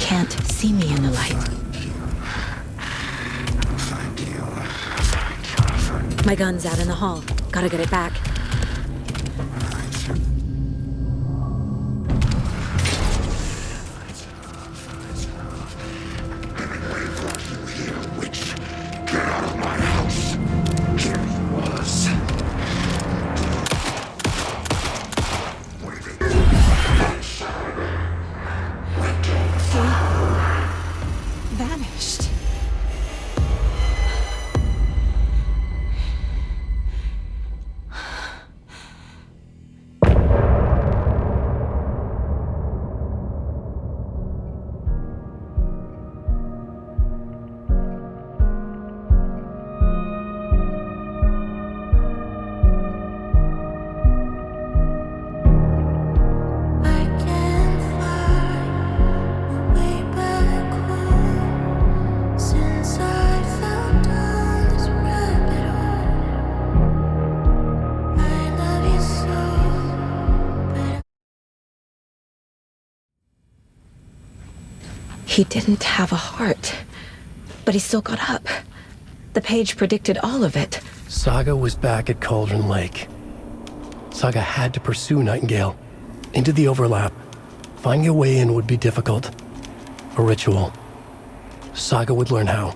can't see me in the light. My gun's out in the hall. Gotta get it back. Vanished. He didn't have a heart, but he still got up. The page predicted all of it. Saga was back at Cauldron Lake. Saga had to pursue Nightingale into the overlap. Finding a way in would be difficult. A ritual. Saga would learn how.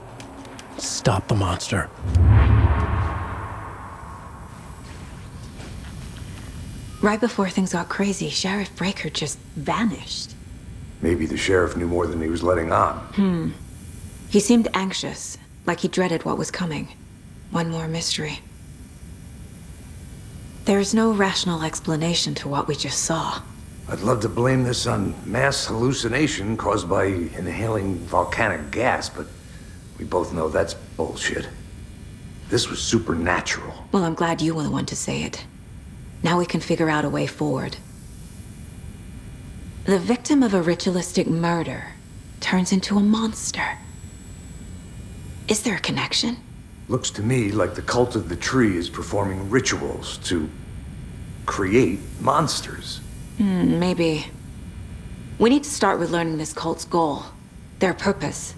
Stop the monster. Right before things got crazy, Sheriff Breaker just vanished. Maybe the sheriff knew more than he was letting on. He seemed anxious, like he dreaded what was coming. One more mystery. There's no rational explanation to what we just saw. I'd love to blame this on mass hallucination caused by inhaling volcanic gas, but we both know that's bullshit. This was supernatural. Well, I'm glad you were the one to say it. Now we can figure out a way forward. The victim of a ritualistic murder turns into a monster. Is there a connection? Looks to me like the cult of the tree is performing rituals to create monsters. Maybe. We need to start with learning this cult's goal, their purpose.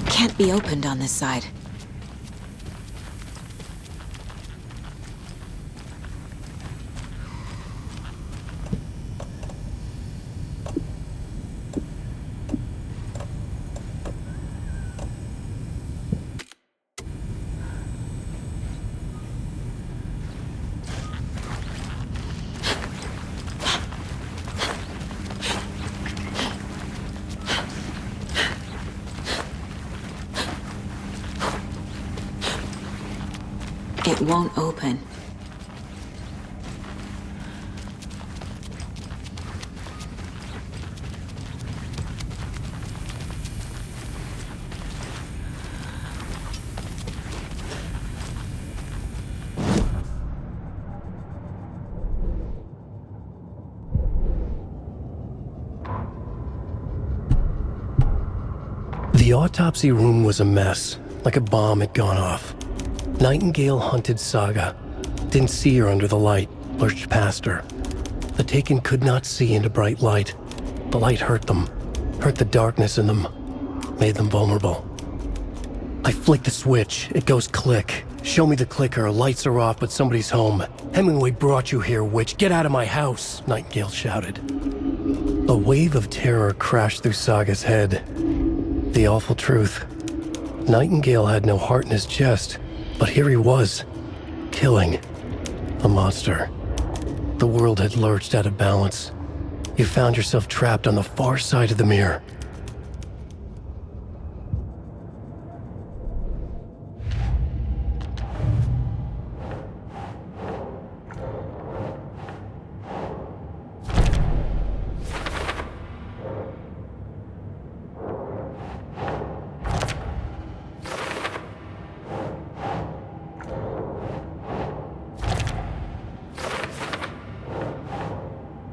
Can't be opened on this side. It won't open. The autopsy room was a mess, like a bomb had gone off. Nightingale hunted Saga. Didn't see her under the light, lurched past her. The Taken could not see into bright light. The light hurt them, hurt the darkness in them, made them vulnerable. I flick the switch, it goes click. Show me the clicker. Lights are off, but somebody's home. Hemingway brought you here, witch. Get out of my house, Nightingale shouted. A wave of terror crashed through Saga's head. The awful truth. Nightingale had no heart in his chest, but here he was, killing a monster. The world had lurched out of balance. You found yourself trapped on the far side of the mirror.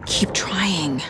Keep trying.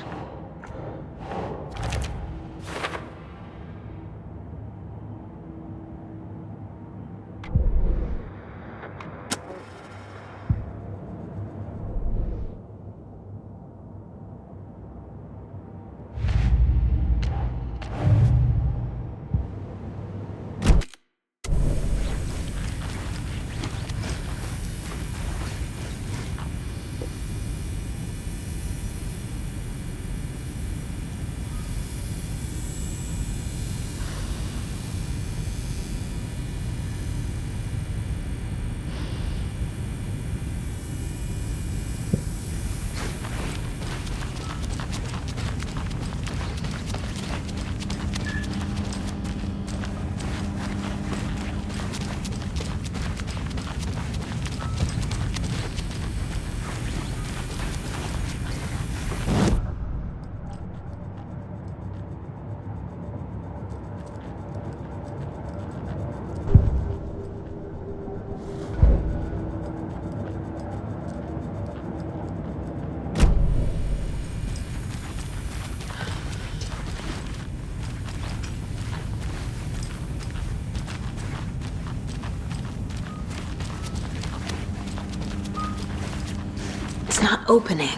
It's not opening.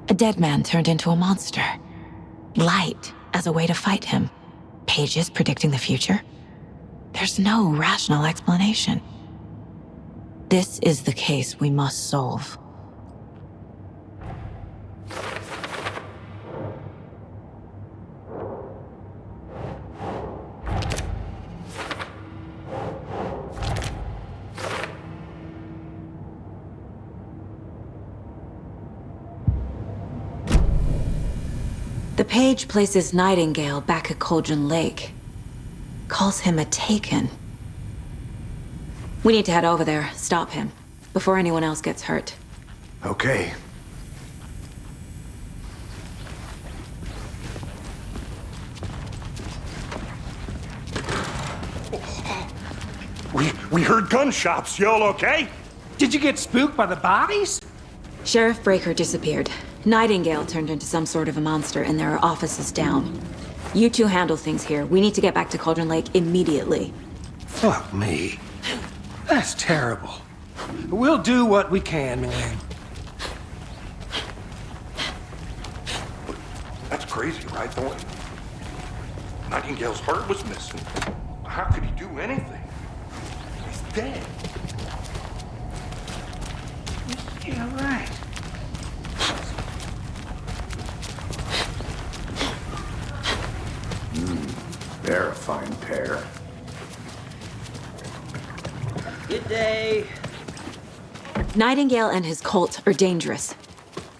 A dead man turned into a monster. Light as a way to fight him. Pages predicting the future. There's no rational explanation. This is the case we must solve. The page places Nightingale back at Cauldron Lake. Calls him a Taken. We need to head over there, stop him, before anyone else gets hurt. Okay. We heard gunshots. Y'all okay? Did you get spooked by the bodies? Sheriff Breaker disappeared. Nightingale turned into some sort of a monster, and there are offices down. You two handle things here. We need to get back to Cauldron Lake immediately. Fuck me. That's terrible. We'll do what we can, man. That's crazy, right, Thornton? Nightingale's heart was missing. How could he do anything? He's dead. Yeah, right. They're a fine pair. Good day. Nightingale and his cult are dangerous.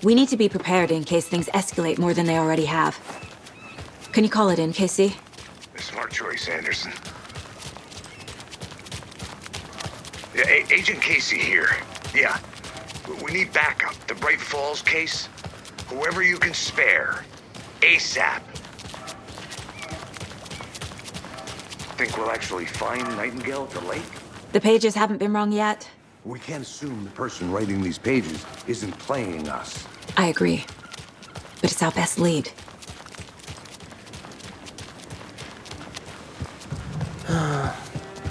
We need to be prepared in case things escalate more than they already have. Can you call it in, KC? Smart choice, Anderson. Yeah, Agent Casey here. Yeah. We need backup. The Bright Falls case. Whoever you can spare. ASAP. Think we'll actually find Nightingale at the lake? The pages haven't been wrong yet. We can't assume the person writing these pages isn't playing us. I agree. But it's our best lead.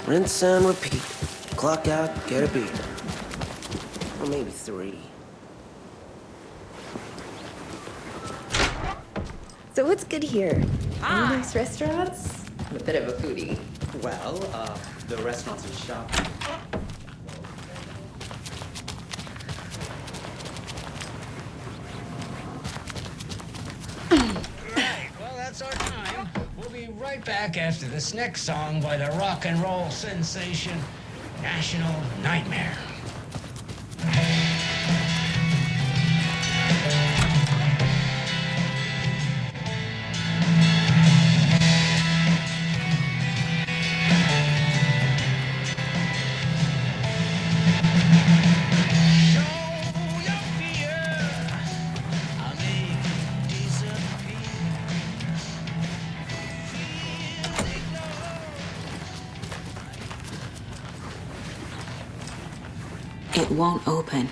Rinse and repeat. Clock out, get a beat. Or maybe 3. So what's good here? Any nice restaurants? I'm a bit of a foodie. Well, the restaurants and shops. Well, that's our time. We'll be right back after this next song by the rock and roll sensation, National Nightmare. It won't open.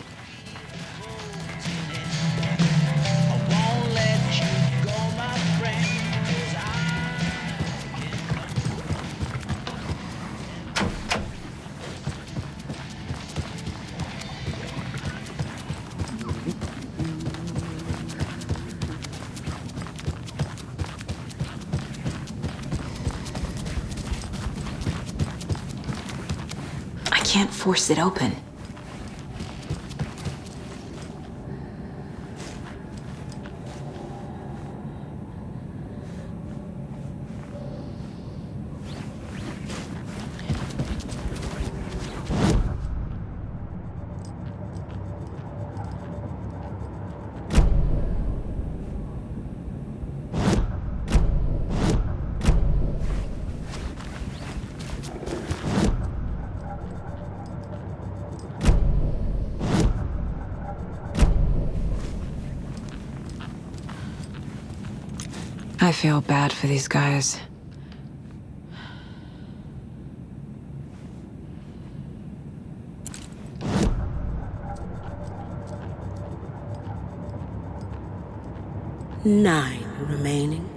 I can't force it open. I feel bad for these guys. Nine remaining.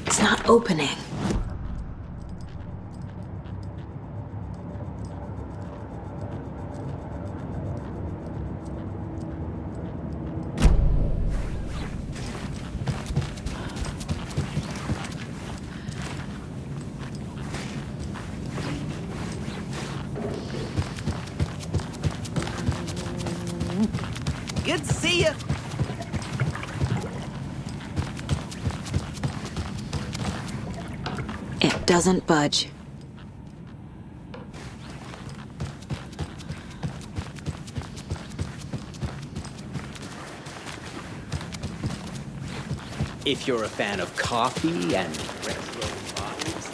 It's not opening. Good to see you. It doesn't budge. If you're a fan of coffee and retro vibes,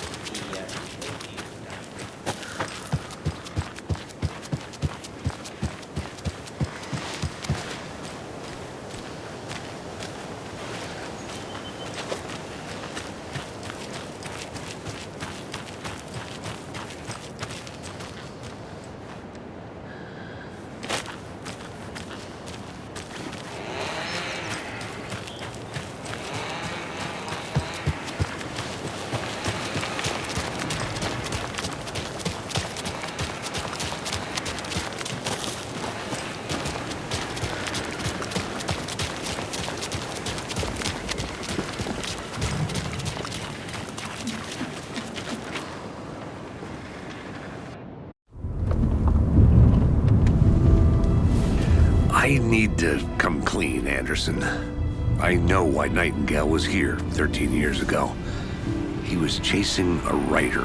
I need to come clean, Anderson. I know why Nightingale was here 13 years ago. He was chasing a writer,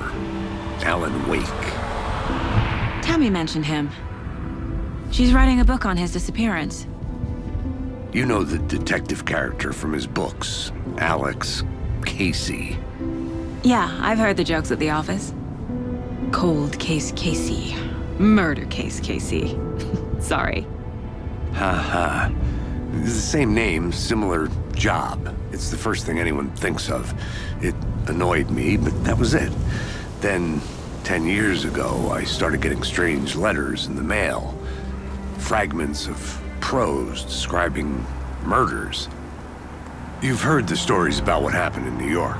Alan Wake. Tammy mentioned him. She's writing a book on his disappearance. You know the detective character from his books, Alex Casey. Yeah, I've heard the jokes at the office. Cold Case Casey. Murder Case Casey. Sorry. Haha. It's the same name, similar job. It's the first thing anyone thinks of. It annoyed me, but that was it. Then, 10 years ago, I started getting strange letters in the mail. Fragments of prose describing murders. You've heard the stories about what happened in New York.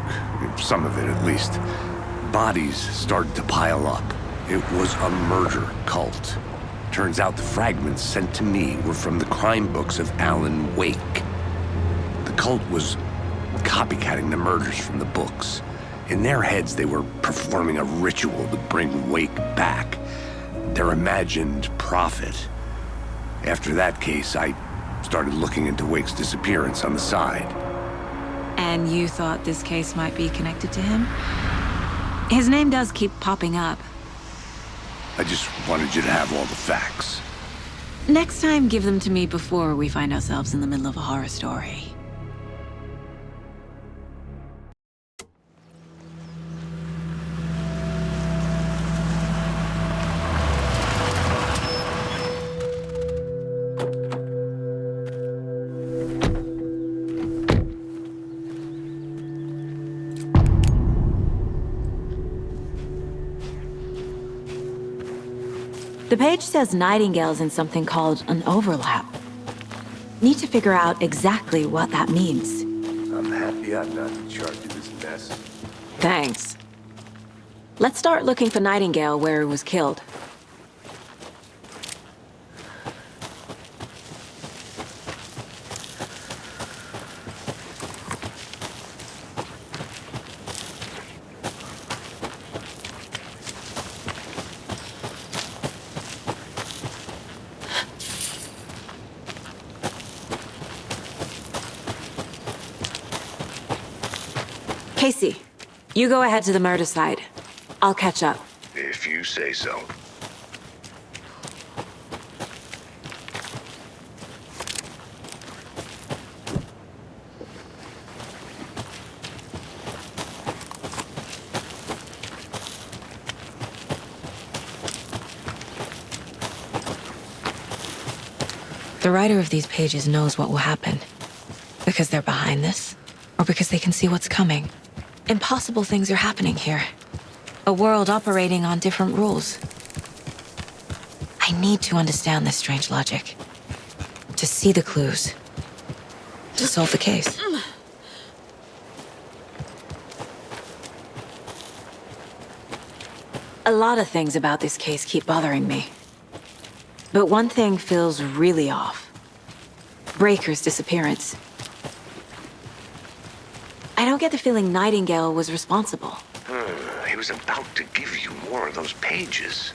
Some of it, at least. Bodies started to pile up. It was a murder cult. Turns out the fragments sent to me were from the crime books of Alan Wake. The cult was copycatting the murders from the books. In their heads, they were performing a ritual to bring Wake back. Their imagined prophet. After that case, I started looking into Wake's disappearance on the side. And you thought this case might be connected to him? His name does keep popping up. I just wanted you to have all the facts. Next time, give them to me before we find ourselves in the middle of a horror story. The page says Nightingale's in something called an overlap. Need to figure out exactly what that means. I'm happy I'm not in charge of this mess. Thanks. Let's start looking for Nightingale where he was killed. Casey, you go ahead to the murder site. I'll catch up. If you say so. The writer of these pages knows what will happen. Because they're behind this, or because they can see what's coming. Impossible things are happening here. A world operating on different rules. I need to understand this strange logic. To see the clues. To solve the case. A lot of things about this case keep bothering me. But one thing feels really off. Breaker's disappearance. I don't get the feeling Nightingale was responsible. He was about to give you more of those pages.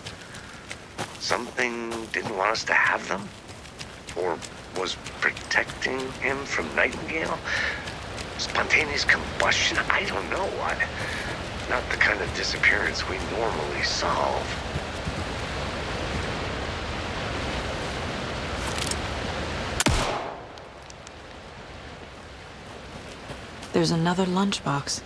Something didn't want us to have them? Or was protecting him from Nightingale? Spontaneous combustion? I don't know what. Not the kind of disappearance we normally solve. There's another lunchbox.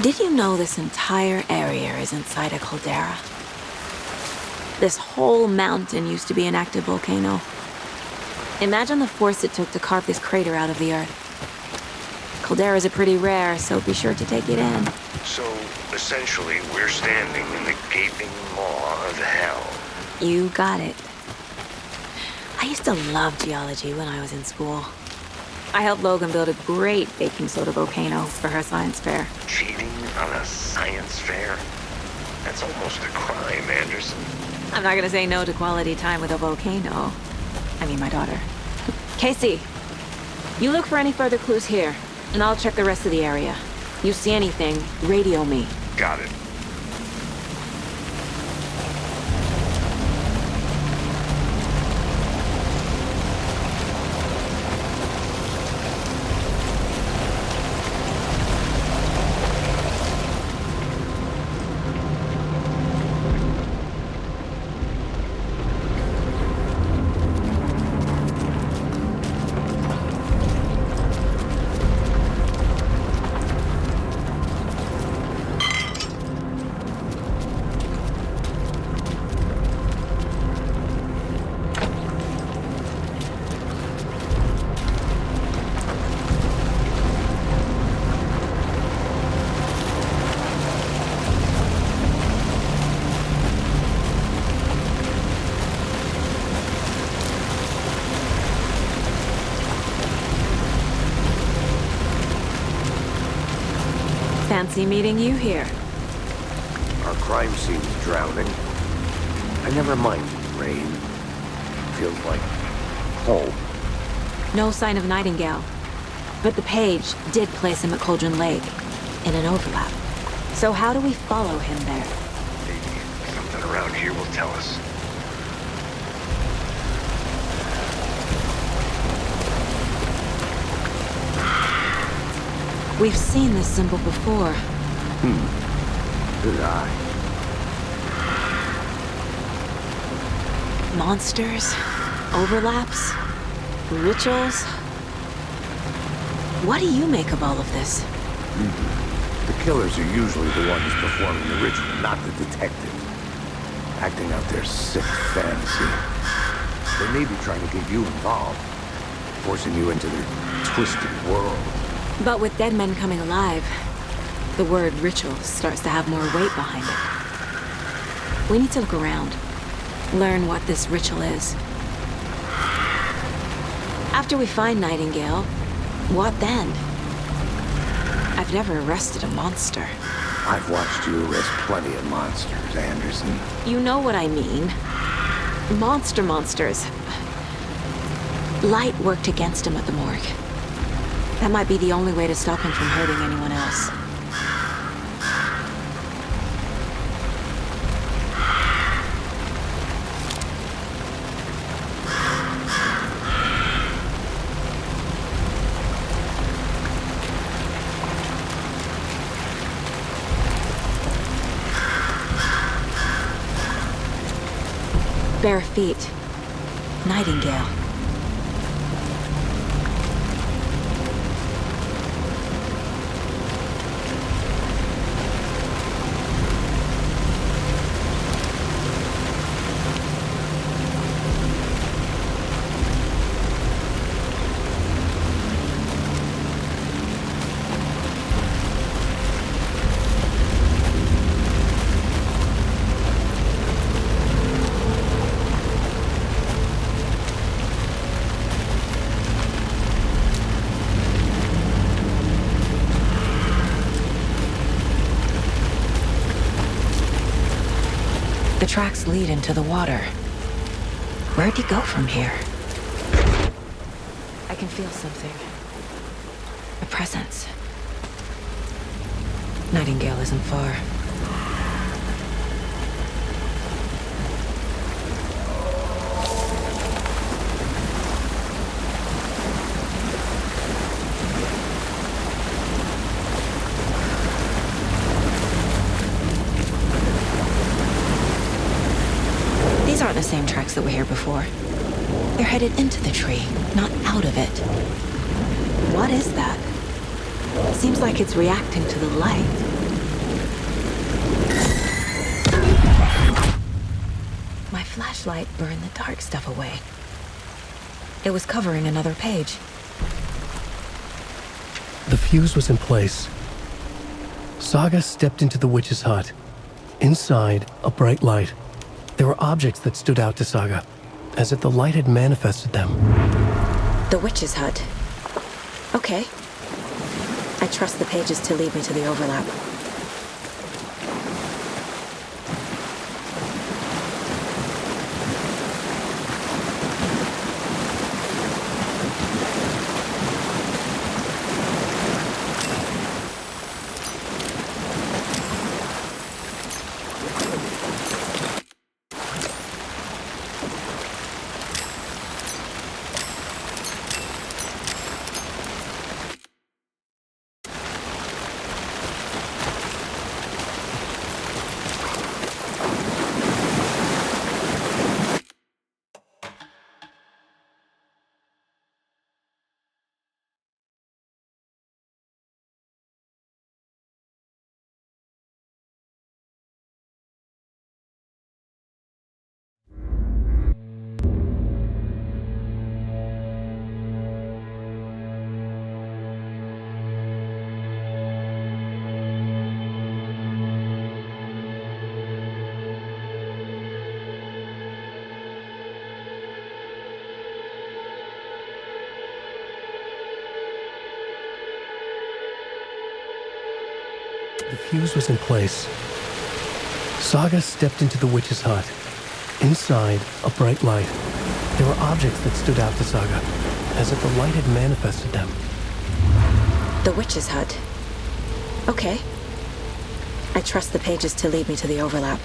Did you know this entire area is inside a caldera? This whole mountain used to be an active volcano. Imagine the force it took to carve this crater out of the earth. Calderas are pretty rare, so be sure to take it in. So, essentially, we're standing in the gaping maw of hell. You got it. I used to love geology when I was in school. I helped Logan build a great baking soda volcano for her science fair. Cheating on a science fair? That's almost a crime, Anderson. I'm not gonna say no to quality time with a volcano. I mean, my daughter. Casey, you look for any further clues here, and I'll check the rest of the area. You see anything, radio me. Got it. Fancy meeting you here. Our crime scene's drowning. I never minded rain. Feels like home. No sign of Nightingale. But the page did place him at Cauldron Lake, in an overlap. So how do we follow him there? Maybe something around here will tell us. We've seen this symbol before. Good eye. Monsters, overlaps, rituals. What do you make of all of this? The killers are usually the ones performing the ritual, not the detective. Acting out their sick fantasy. They may be trying to get you involved, forcing you into their twisted world. But with dead men coming alive, the word ritual starts to have more weight behind it. We need to look around, learn what this ritual is. After we find Nightingale, what then? I've never arrested a monster. I've watched you arrest plenty of monsters, Anderson. You know what I mean. Monsters. Light worked against him at the morgue. That might be the only way to stop him from hurting anyone else. Bare feet. Nightingale. The tracks lead into the water. Where'd he go from here? I can feel something. A presence. Nightingale isn't far. These aren't the same tracks that were here before. They're headed into the tree, not out of it. What is that? Seems like it's reacting to the light. My flashlight burned the dark stuff away. It was covering another page. The fuse was in place. Saga stepped into the witch's hut. Inside, a bright light. There were objects that stood out to Saga, as if the light had manifested them. The witch's hut. Okay. I trust the pages to lead me to the overlap. The fuse was in place. Saga stepped into the witch's hut. Inside, a bright light. There were objects that stood out to Saga, as if the light had manifested them. The witch's hut. Okay. I trust the pages to lead me to the overlap.